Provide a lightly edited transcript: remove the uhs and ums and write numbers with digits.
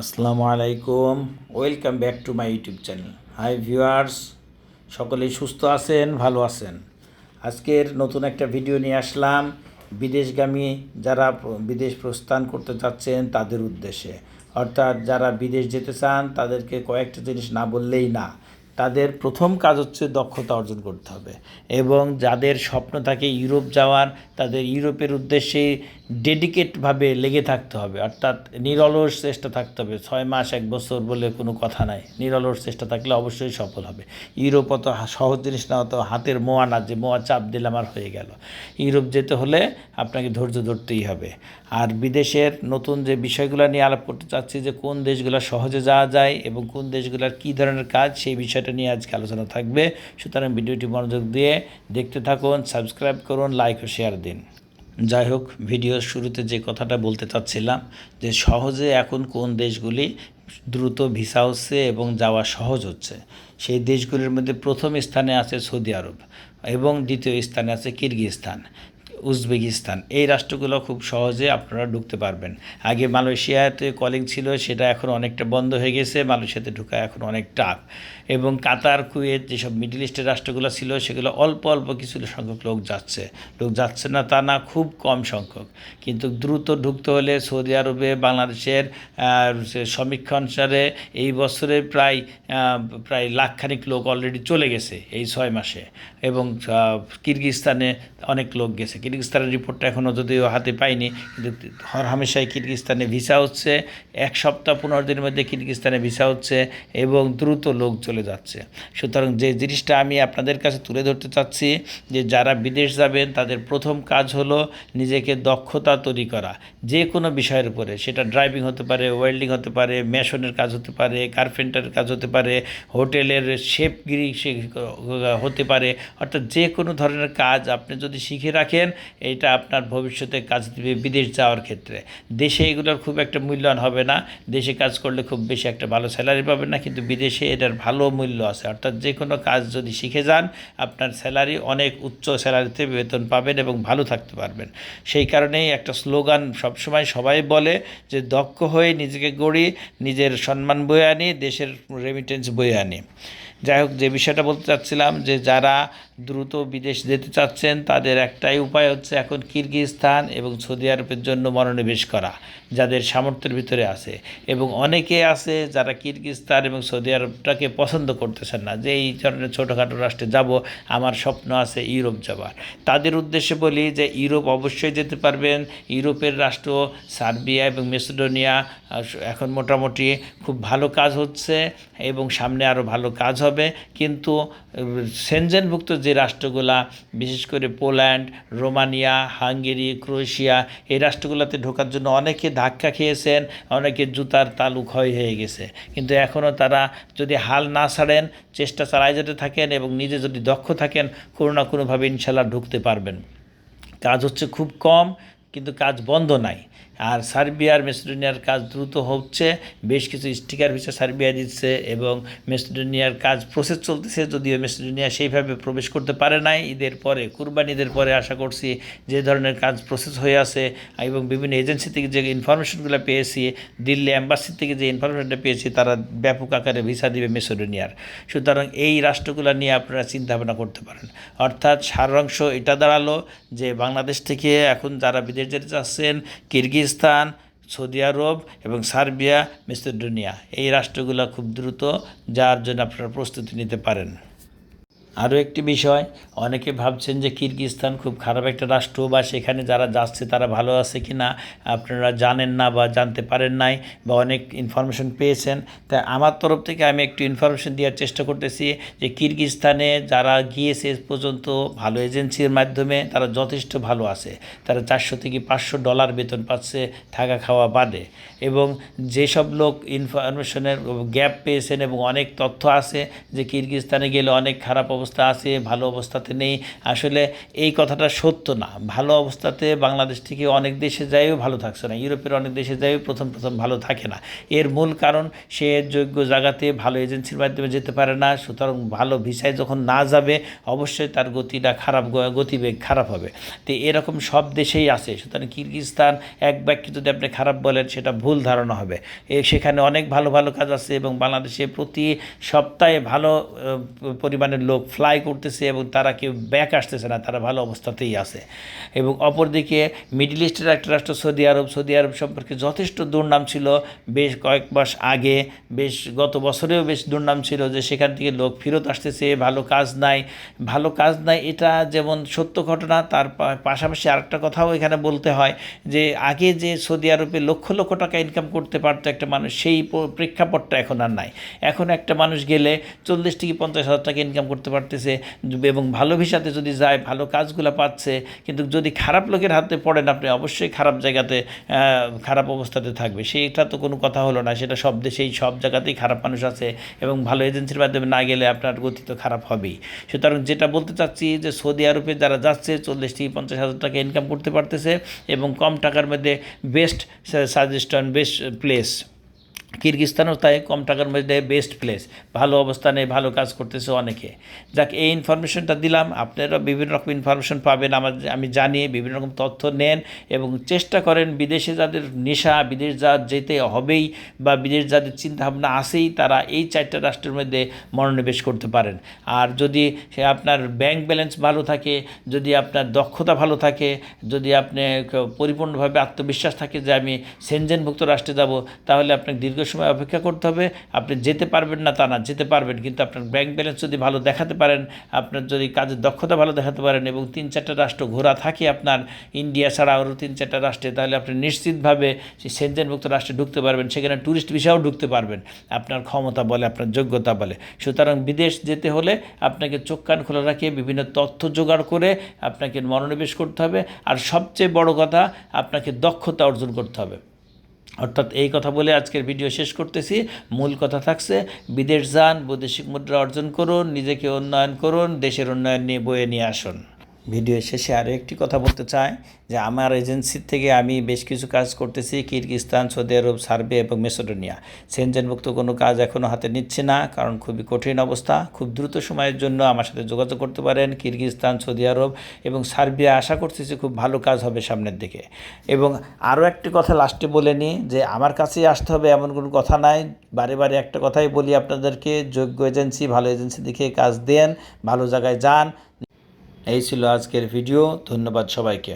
আসসালামু আলাইকুম, welcome back to my YouTube channel. Hi viewers, সকলেই সুস্থ আছেন, ভালো আছেন। আজকের নতুন একটা ভিডিও নিয়ে আসলাম বিদেশগামী যারা বিদেশ প্রস্থান করতে চাচ্ছেন তাদের উদ্দেশ্যে। অর্থাৎ যারা বিদেশ যেতে চান তাদেরকে কয়েকটা জিনিস না বললেই না। তাদের প্রথম কাজ হচ্ছে দক্ষতা অর্জন করতে হবে, এবং যাদের স্বপ্ন থাকে ইউরোপ যাওয়ার তাদের ইউরোপের উদ্দেশ্যে ডেডিকেটভাবে লেগে থাকতে হবে। অর্থাৎ নিরলস চেষ্টা থাকতে হবে। 6 মাস 1 বছর বলে কোনো কথা নাই, নিরলস চেষ্টা থাকলে অবশ্যই সফল হবে। ইউরোপ অত সহজ জিনিস না, অত হাতের মোয়া না যে মোয়া চাপ দিলাম আর হয়ে গেল। ইউরোপ যেতে হলে আপনাকে ধৈর্য ধরতেই হবে। আর বিদেশের নতুন যে বিষয়গুলো নিয়ে আলাপ করতে চাচ্ছি, যে কোন দেশগুলো সহজে যাওয়া যায় এবং কোন দেশগুলোর কী ধরনের কাজ, সেই বিষয়টা নিয়ে আজকে আলোচনা থাকবে। সুতরাং ভিডিওটি মনোযোগ দিয়ে দেখতে থাকুন, সাবস্ক্রাইব করুন, লাইক ও শেয়ার দিন। যাই হোক, ভিডিওর শুরুতে যে কথাটা বলতে চাচ্ছিলাম, যে সহজে এখন কোন দেশগুলি দ্রুত ভিসা হচ্ছে এবং যাওয়া সহজ হচ্ছে, সেই দেশগুলির মধ্যে প্রথম স্থানে আছে সৌদি আরব এবং দ্বিতীয় স্থানে আছে কিরগিজস্তান, উজবেকিস্তান। এই রাষ্ট্রগুলো খুব সহজে আপনারা ঢুকতে পারবেন। আগে মালয়েশিয়াতে কলিং ছিল, সেটা এখন অনেকটা বন্ধ হয়ে গেছে, মালয়েশিয়াতে ঢোকা এখন অনেক টাফ। এবং কাতার, কুয়েত, যেসব মিডল ইস্টের রাষ্ট্রগুলো ছিল সেগুলো অল্প অল্প কিছু সংখ্যক লোক যাচ্ছে না তা না, খুব কম সংখ্যক। কিন্তু দ্রুত ঢুকতে হলে সৌদি আরবে বাংলাদেশের সমীক্ষা অনুসারে এই বছরে প্রায় লাখখানিক লোক অলরেডি চলে গেছে এই 6 মাসে, এবং কিরগিজস্তানে অনেক লোক গেছে। কিরগিজস্তানের রিপোর্টটা এখনও যদিও হাতে পাইনি, কিন্তু হরহামেশাই কিরগিজস্তানে ভিসা হচ্ছে, 1 সপ্তাহ 15 দিনের মধ্যে কিরগিজস্তানে ভিসা হচ্ছে এবং দ্রুত লোক চলে যাচ্ছে। সুতরাং যে জিনিসটা আমি আপনাদের কাছে তুলে ধরতে চাচ্ছি, যে যারা বিদেশ যাবেন তাদের প্রথম কাজ হলো নিজেকে দক্ষতা তৈরি করা, যে কোনো বিষয়ের উপরে। সেটা ড্রাইভিং হতে পারে, ওয়েল্ডিং হতে পারে, মেশনের কাজ হতে পারে, কার্পেন্টারের কাজ হতে পারে, হোটেলের শেফগিরি হতে পারে। অর্থাৎ যে কোনো ধরনের কাজ আপনি যদি শিখে রাখেন, এটা আপনার ভবিষ্যতে কাজ দেবে বিদেশ যাওয়ার ক্ষেত্রে। দেশে এগুলোর খুব একটা মূল্যায়ন হবে না, দেশে কাজ করলে খুব বেশি একটা ভালো স্যালারি পাবেন না, কিন্তু বিদেশে এটার ভালো মূল্য আছে। অর্থাৎ যে কোনো কাজ যদি শিখে যান, আপনার স্যালারি অনেক উচ্চ স্যালারিতে বেতন পাবেন এবং ভালো থাকতে পারবেন। সেই কারণেই একটা স্লোগান সবসময় সবাই বলে, যে দক্ষ হয়ে নিজেকে গড়ি, নিজের সম্মান বয়ে আনি, দেশের রেমিটেন্স বয়ে আনি। যাই হোক, যে বিষয়টা বলতে চাচ্ছিলাম, যে যারা দ্রুত বিদেশ যেতে চাচ্ছেন তাদের একটাই উপায় হচ্ছে এখন কিরগিজস্তান এবং সৌদি আরবের জন্য মনোনিবেশ করা, যাদের সামর্থ্যের ভিতরে আছে। এবং অনেকে আছে যারা কিরগিজস্তান এবং সৌদি আরবটাকে পছন্দ করতেছেন না, যে এই ধরনের ছোটোখাটো রাষ্ট্রে যাব, আমার স্বপ্ন আছে ইউরোপ যাবার। তাদের উদ্দেশ্যে বলি যে ইউরোপ অবশ্যই যেতে পারবেন। ইউরোপের রাষ্ট্র সার্বিয়া এবং মেসিডোনিয়া এখন মোটামুটি খুব ভালো কাজ হচ্ছে এবং সামনে আরও ভালো কাজ হবে। কিন্তু সেনজেনভুক্ত যে রাষ্ট্রগুলা, বিশেষ করে পোল্যান্ড, রোমানিয়া, হাঙ্গেরি, ক্রোয়েশিয়া, এই রাষ্ট্রগুলোতে ঢোকার জন্য অনেকে ধাক্কা খেয়েছেন, অনেকে জুতার তালু ক্ষয় হয়ে গেছে। কিন্তু এখনও তারা যদি হাল না ছাড়েন, চেষ্টা চালায় যেতে থাকেন এবং নিজে যদি দক্ষ থাকেন, কোনো না কোনোভাবে ইনশাল্লাহ ঢুকতে পারবেন। কাজ হচ্ছে খুব কম, কিন্তু কাজ বন্ধ নাই। আর সার্বিয়ার মেসিডোনিয়ার কাজ দ্রুত হচ্ছে, বেশ কিছু স্টিকার ভিসা সার্বিয়া দিচ্ছে এবং মেসিডোনিয়ার কাজ প্রসেস চলতেছে। যদিও মেসিডোনিয়া সেইভাবে প্রবেশ করতে পারে নাই, ঈদের পরে, কুরবানি ঈদের পরে আশা করছি যে ধরনের কাজ প্রসেস হয়ে আছে, এবং বিভিন্ন এজেন্সি থেকে যে ইনফরমেশনগুলো পেয়েছি, দিল্লি অ্যাম্বাসি থেকে যে ইনফরমেশনটা পেয়েছি, তারা ব্যাপক আকারে ভিসা দিবে মেসিডোনিয়ার। সুতরাং এই রাষ্ট্রগুলো নিয়ে আপনারা চিন্তাভাবনা করতে পারেন। অর্থাৎ সারাংশ এটা দাঁড়ালো যে বাংলাদেশ থেকে এখন যারা বিদেশ যেতে চাচ্ছেন, কিরগিজস্তান, সৌদি আরব এবং সার্বিয়া, মেসিডোনিয়া, এই রাষ্ট্রগুলো খুব দ্রুত যার জন্য আপনারা প্রস্তুতি নিতে পারেন। আরও একটি বিষয়, অনেকে ভাবছেন যে কিরগিজস্তান খুব খারাপ একটা রাষ্ট্র, বা সেখানে যারা যাচ্ছে তারা ভালো আছে কি না আপনারা জানেন না বা জানতে পারেন নাই, বা অনেক ইনফরমেশন পেয়েছেন। তাই আমার তরফ থেকে আমি একটু ইনফরমেশন দেওয়ার চেষ্টা করতেছি, যে কিরগিজস্তানে যারা গিয়েছে পর্যন্ত ভালো এজেন্সির মাধ্যমে, তারা যথেষ্ট ভালো আছে। তারা $400 থেকে $500 বেতন পাচ্ছে থাকা খাওয়া বাদে। এবং যেসব লোক ইনফরমেশনের গ্যাপ পেয়েছেন এবং অনেক তথ্য আছে যে কিরগিজস্তানে গেলে অনেক খারাপ অবস্থা আছে, ভালো অবস্থাতে নেই, আসলে এই কথাটা সত্য না। ভালো অবস্থাতে বাংলাদেশ থেকে অনেক দেশে যাইও ভালো থাকছে না, ইউরোপের অনেক দেশে যাইও প্রথম ভালো থাকে না। এর মূল কারণ সে যোগ্য জায়গাতে ভালো এজেন্সির মাধ্যমে যেতে পারে না। সুতরাং ভালো ভিসায় যখন না যাবে অবশ্যই তার গতিটা খারাপ, গতিবেগ খারাপ হবে। তো এরকম সব দেশেই আছে। সুতরাং কিরগিজস্তান এক বাক্যে যদি আপনি খারাপ বলেন সেটা ভুল ধারণা হবে। সেখানে অনেক ভালো ভালো কাজ আছে এবং বাংলাদেশে প্রতি সপ্তাহে ভালো পরিমাণের লোক ফ্লাই করতেছে এবং তারা কেউ ব্যাক আসতেছে না, তারা ভালো অবস্থাতেই আছে। এবং অপরদিকে মিডল ইস্টের একটা রাষ্ট্র সৌদি আরব সম্পর্কে যথেষ্ট দুর্নাম ছিল বেশ কয়েক মাস আগে, বেশ গত বছরেও বেশ দুর্নাম ছিল যে সেখান থেকে লোক ফেরত আসতেছে, ভালো কাজ নাই। এটা যেমন সত্য ঘটনা, তার পাশাপাশি আরেকটা কথাও এখানে বলতে হয় যে আগে যে সৌদি আরবে লক্ষ লক্ষ টাকা ইনকাম করতে পারতো একটা মানুষ, সেই প্রেক্ষাপটটা এখন আর নাই। এখন একটা মানুষ গেলে 40 থেকে 50 হাজার টাকা ইনকাম করতে পারতেছে এবং ভালো ভিসাতে যদি যায় ভালো কাজগুলো পাচ্ছে। কিন্তু যদি খারাপ লোকের হাতে পড়েন আপনি অবশ্যই খারাপ জায়গাতে, খারাপ অবস্থাতে থাকবে। সেইটা তো কোনো কথা হলো না, সেটা সব দেশেই সব জায়গাতেই খারাপ মানুষ আছে এবং ভালো এজেন্সির মাধ্যমে না গেলে আপনার গতি তো খারাপ হবেই। সুতরাং যেটা বলতে চাচ্ছি যে সৌদি আরবে যারা যাচ্ছে 40 থেকে 50 হাজার টাকা ইনকাম করতে পারতেছে এবং কম টাকার মধ্যে বেস্ট সাজেশন, বেস্ট প্লেস। কিরগিজস্তানও তাই, কম টাকার মধ্যে বেস্ট প্লেস, ভালো অবস্থানে ভালো কাজ করতেছে অনেকে। যাক, এই ইনফরমেশনটা দিলাম। আপনারা বিভিন্ন রকম ইনফরমেশন পাবেন, আমি জানি বিভিন্ন রকম তথ্য নেন এবং চেষ্টা করেন বিদেশে যাদের নেশা, বিদেশ যেতে হবেই বা বিদেশ যাদের চিন্তাভাবনা আসেই তারা এই 4টা রাষ্ট্রের মধ্যে মনোনিবেশ করতে পারেন। আর যদি আপনার ব্যাংক ব্যালেন্স ভালো থাকে, যদি আপনার দক্ষতা ভালো থাকে, যদি আপনি পরিপূর্ণভাবে আত্মবিশ্বাস থাকে যে আমি সেনজেনভুক্ত রাষ্ট্রে যাব, তাহলে আপনাকে দীর্ঘ সময় অপেক্ষা করতে হবে। আপনি যেতে পারবেন না তা না, যেতে পারবেন, কিন্তু আপনার ব্যাংক ব্যালেন্স যদি ভালো দেখাতে পারেন, আপনার যদি কাজের দক্ষতা ভালো দেখাতে পারেন এবং 3-4টা রাষ্ট্র ঘোরা থাকে আপনার ইন্ডিয়া ছাড়া আরও 3-4টা রাষ্ট্রে, তাহলে আপনি নিশ্চিতভাবে সেই সেনজেনভুক্ত রাষ্ট্রে ঢুকতে পারবেন। সেখানে ট্যুরিস্ট ভিসাও ঢুকতে পারবেন আপনার ক্ষমতা বলে, আপনার যোগ্যতা বলে। সুতরাং বিদেশ যেতে হলে আপনাকে চোখ কান খোলা রাখে বিভিন্ন তথ্য জোগাড় করে আপনাকে মনোনিবেশ করতে হবে। আর সবচেয়ে বড় কথা, আপনাকে দক্ষতা অর্জন করতে হবে। অর্থাৎ এই কথা বলে আজকের ভিডিও শেষ করতেছি। মূল কথা থাকছে, বিদেশ যান, বৈদেশিক মুদ্রা অর্জন করুন, নিজেকে উন্নয়ন করুন, দেশের উন্নয়ন নিয়ে বয়ে নিয়ে আসুন। ভিডিও শেষে আরও একটি কথা বলতে চাই যে আমার এজেন্সির থেকে আমি বেশ কিছু কাজ করতেছি কিরগিজস্তান, সৌদি আরব, সার্বিয়া এবং মেসিডোনিয়া। সেনজেনভুক্ত কোনো কাজ এখনও হাতে নিচ্ছে না, কারণ খুবই কঠিন অবস্থা। খুব দ্রুত সময়ের জন্য আমার সাথে যোগাযোগ করতে পারেন। কিরগিজস্তান, সৌদি আরব এবং সার্বিয়া আশা করতেছি খুব ভালো কাজ হবে সামনের দিকে। এবং আরও একটি কথা লাস্টে বলে নিই যে আমার কাছেই আসতে হবে এমন কোনো কথা নাই। বারে বারে একটা কথাই বলি আপনাদেরকে, যোগ্য এজেন্সি, ভালো এজেন্সি দেখে কাজ দেন, ভালো জায়গায় যান। এই ছিল আজকের ভিডিও। ধন্যবাদ সবাইকে।